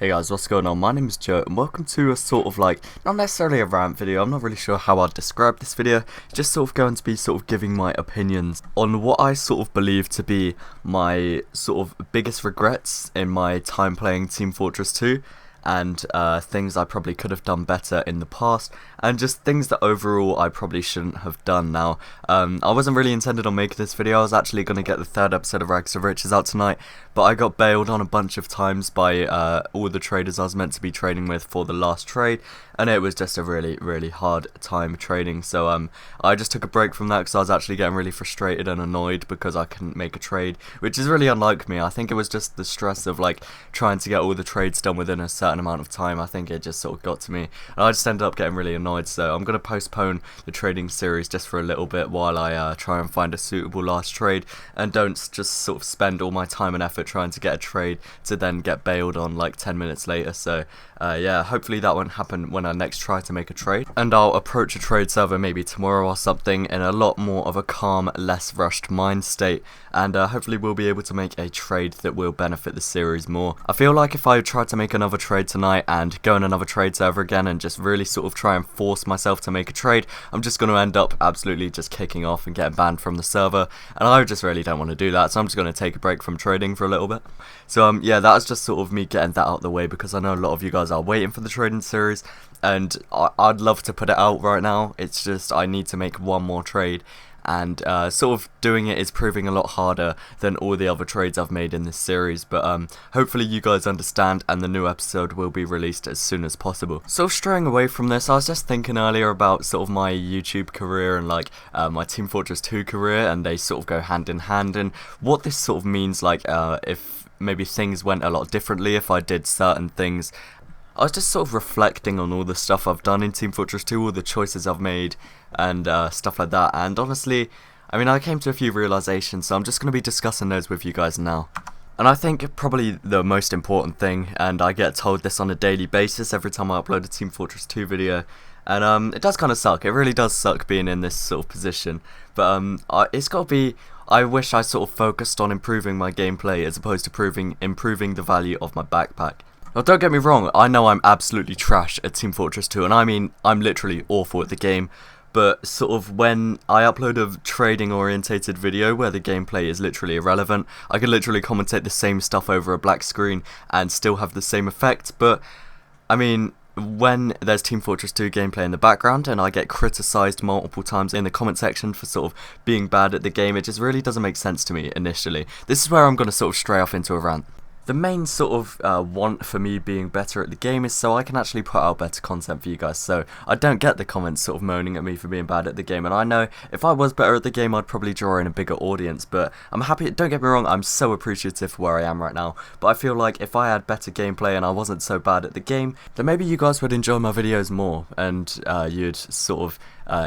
Hey guys, what's going on? My name is Joe and welcome to a sort of like, not necessarily a rant video, I'm not really sure how I'd describe this video, just sort of going to be sort of giving my opinions on what I sort of believe to be my sort of biggest regrets in my time playing Team Fortress 2 and things I probably could have done better in the past and just things that overall I probably shouldn't have done. Now, I wasn't really intended on making this video. I was actually going to get the third episode of Rags to Riches out tonight, but I got bailed on a bunch of times by all the traders I was meant to be trading with for the last trade, and it was just a really hard time trading. So I just took a break from that because I was actually getting really frustrated and annoyed because I couldn't make a trade, which is really unlike me. I think it was just the stress of like trying to get all the trades done within a certain amount of time. I think it just sort of got to me, and I just ended up getting really annoyed. So I'm going to postpone the trading series just for a little bit while I try and find a suitable last trade and don't just sort of spend all my time and effort trying to get a trade to then get bailed on like 10 minutes later. So yeah, hopefully that won't happen when I next try to make a trade, and I'll approach a trade server maybe tomorrow or something in a lot more of a calm, less rushed mind state, and hopefully we'll be able to make a trade that will benefit the series more. I feel like if I try to make another trade tonight and go on another trade server again and just really sort of try and force myself to make a trade, I'm just going to end up absolutely just kicking off and getting banned from the server, and I just really don't want to do that, so I'm just going to take a break from trading for a little bit. So yeah, that's just sort of me getting that out of the way because I know a lot of you guys are waiting for the trading series, and I'd love to put it out right now. It's just I need to make one more trade, and sort of doing it is proving a lot harder than all the other trades I've made in this series, but hopefully you guys understand and the new episode will be released as soon as possible. So straying away from this, I was just thinking earlier about sort of my YouTube career and like my Team Fortress 2 career, and they sort of go hand in hand, and what this sort of means, like if maybe things went a lot differently if I did certain things. I was just sort of reflecting on all the stuff I've done in Team Fortress 2, all the choices I've made, and stuff like that, and honestly, I mean, I came to a few realizations, so I'm just going to be discussing those with you guys now. And I think probably the most important thing, and I get told this on a daily basis every time I upload a Team Fortress 2 video, and it does kind of suck, it really does suck being in this sort of position, but it's got to be, I wish I sort of focused on improving my gameplay as opposed to improving the value of my backpack. Now don't get me wrong, I know I'm absolutely trash at Team Fortress 2, and I mean I'm literally awful at the game, but sort of when I upload a trading orientated video where the gameplay is literally irrelevant, I can literally commentate the same stuff over a black screen and still have the same effect. But I mean, when there's Team Fortress 2 gameplay in the background and I get criticised multiple times in the comment section for sort of being bad at the game, it just really doesn't make sense to me initially. This is where I'm going to sort of stray off into a rant. The main sort of want for me being better at the game is so I can actually put out better content for you guys, so I don't get the comments sort of moaning at me for being bad at the game, and I know if I was better at the game I'd probably draw in a bigger audience, but I'm happy, don't get me wrong, I'm so appreciative for where I am right now, but I feel like if I had better gameplay and I wasn't so bad at the game, then maybe you guys would enjoy my videos more, and you'd sort of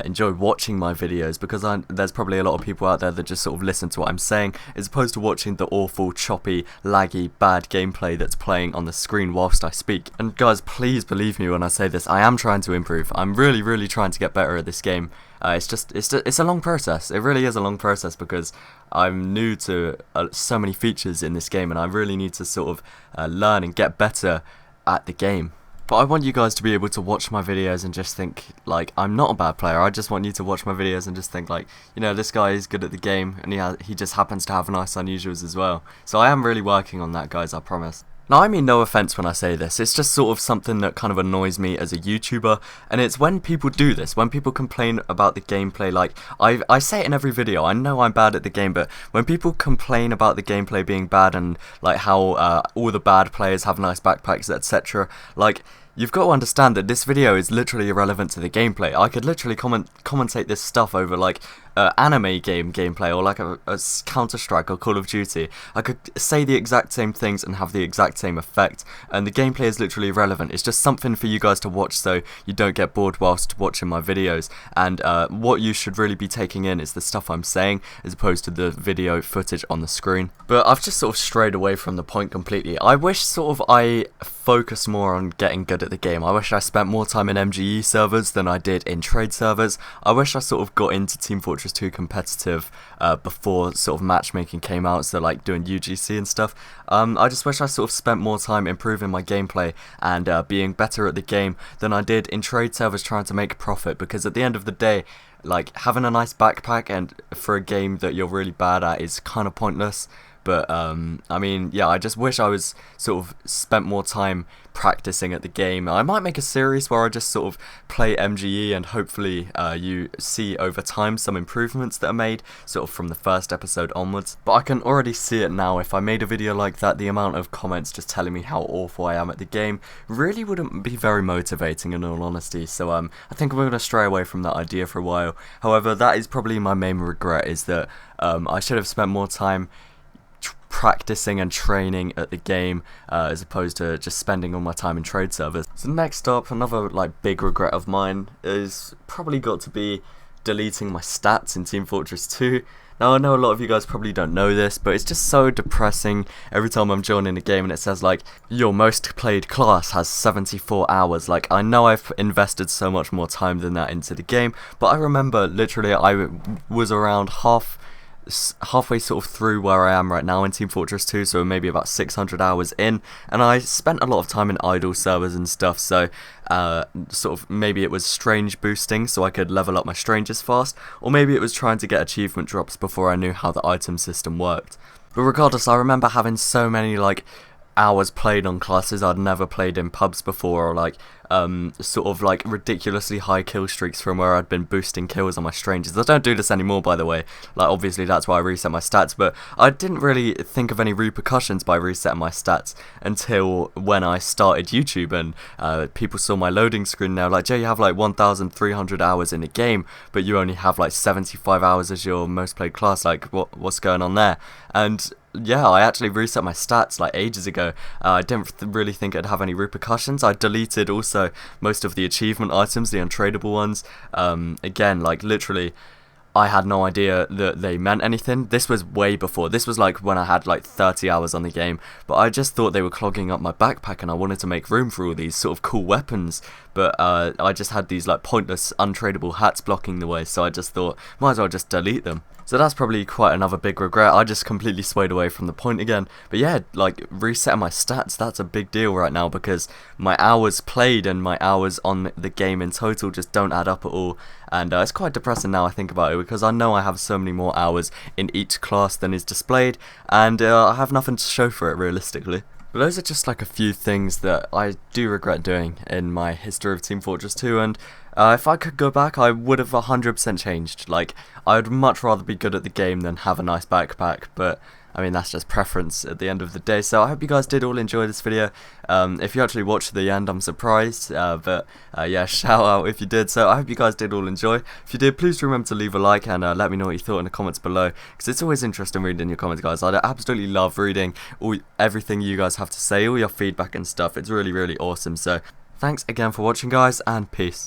enjoy watching my videos, because there's probably a lot of people out there that just sort of listen to what I'm saying as opposed to watching the awful, choppy, laggy, bad gameplay that's playing on the screen whilst I speak. And guys, please believe me when I say this, I am trying to improve. I'm really trying to get better at this game. It's a long process. It really is a long process because I'm new to so many features in this game, and I really need to sort of learn and get better at the game. But I want you guys to be able to watch my videos and just think, like, I'm not a bad player. I just want you to watch my videos and just think, like, you know, this guy is good at the game, and he just happens to have nice unusuals as well. So I am really working on that, guys, I promise. Now, I mean no offense when I say this, it's just sort of something that kind of annoys me as a YouTuber, and it's when people do this, when people complain about the gameplay. Like, I say it in every video, I know I'm bad at the game, but when people complain about the gameplay being bad and like how all the bad players have nice backpacks, etc., like, you've got to understand that this video is literally irrelevant to the gameplay. I could literally commentate this stuff over like anime gameplay, or like a Counter-Strike or Call of Duty. I could say the exact same things and have the exact same effect, and the gameplay is literally irrelevant. It's just something for you guys to watch so you don't get bored whilst watching my videos, and what you should really be taking in is the stuff I'm saying as opposed to the video footage on the screen. But I've just sort of strayed away from the point completely. I wish sort of I focus more on getting good at the game. I wish I spent more time in MGE servers than I did in trade servers. I wish I sort of got into Team Fortress 2 competitive before sort of matchmaking came out, so like doing UGC and stuff. I just wish I sort of spent more time improving my gameplay and being better at the game than I did in trade servers trying to make profit, because at the end of the day, like, having a nice backpack and for a game that you're really bad at is kind of pointless. But I mean, yeah, I just wish I was sort of spent more time practicing at the game. I might make a series where I just sort of play MGE, and hopefully you see over time some improvements that are made sort of from the first episode onwards. But I can already see it now. If I made a video like that, the amount of comments just telling me how awful I am at the game really wouldn't be very motivating, in all honesty. So I think we're going to stray away from that idea for a while. However, that is probably my main regret, is that I should have spent more time practicing and training at the game as opposed to just spending all my time in trade servers. So next up, another like big regret of mine is probably got to be deleting my stats in Team Fortress 2. Now I know a lot of you guys probably don't know this, but it's just so depressing every time I'm joining a game and it says like your most played class has 74 hours. Like, I know I've invested so much more time than that into the game, but I remember literally I was around halfway sort of through where I am right now in Team Fortress 2, so maybe about 600 hours in, and I spent a lot of time in idle servers and stuff, so sort of maybe it was strange boosting so I could level up my strangers fast, or maybe it was trying to get achievement drops before I knew how the item system worked. But regardless, I remember having so many like hours played on classes I'd never played in pubs before, or like sort of like ridiculously high kill streaks from where I'd been boosting kills on my strangers. I don't do this anymore, by the way. Like, obviously that's why I reset my stats, but I didn't really think of any repercussions by resetting my stats until when I started YouTube, and people saw my loading screen now like, Joe, you have like 1,300 hours in a game, but you only have like 75 hours as your most played class. Like, what's going on there? And yeah, I actually reset my stats like ages ago. I didn't really think it'd have any repercussions. I deleted also most of the achievement items, the untradeable ones. Again, like literally, I had no idea that they meant anything. This was way before. This was like when I had like 30 hours on the game, but I just thought they were clogging up my backpack and I wanted to make room for all these sort of cool weapons, but I just had these like pointless untradeable hats blocking the way, so I just thought might as well just delete them. So that's probably quite another big regret. I just completely swayed away from the point again. But yeah, like resetting my stats, that's a big deal right now, because my hours played and my hours on the game in total just don't add up at all. And it's quite depressing now I think about it, because I know I have so many more hours in each class than is displayed, and I have nothing to show for it realistically. But those are just like a few things that I do regret doing in my history of Team Fortress 2, and if I could go back, I would have 100% changed. Like, I would much rather be good at the game than have a nice backpack, but I mean, that's just preference at the end of the day. So I hope you guys did all enjoy this video. If you actually watched to the end, I'm surprised, but yeah, shout out if you did. So I hope you guys did all enjoy. If you did, please remember to leave a like and let me know what you thought in the comments below, because it's always interesting reading your comments, guys. I absolutely love reading everything you guys have to say, all your feedback and stuff. It's really, really awesome. So thanks again for watching, guys, and peace.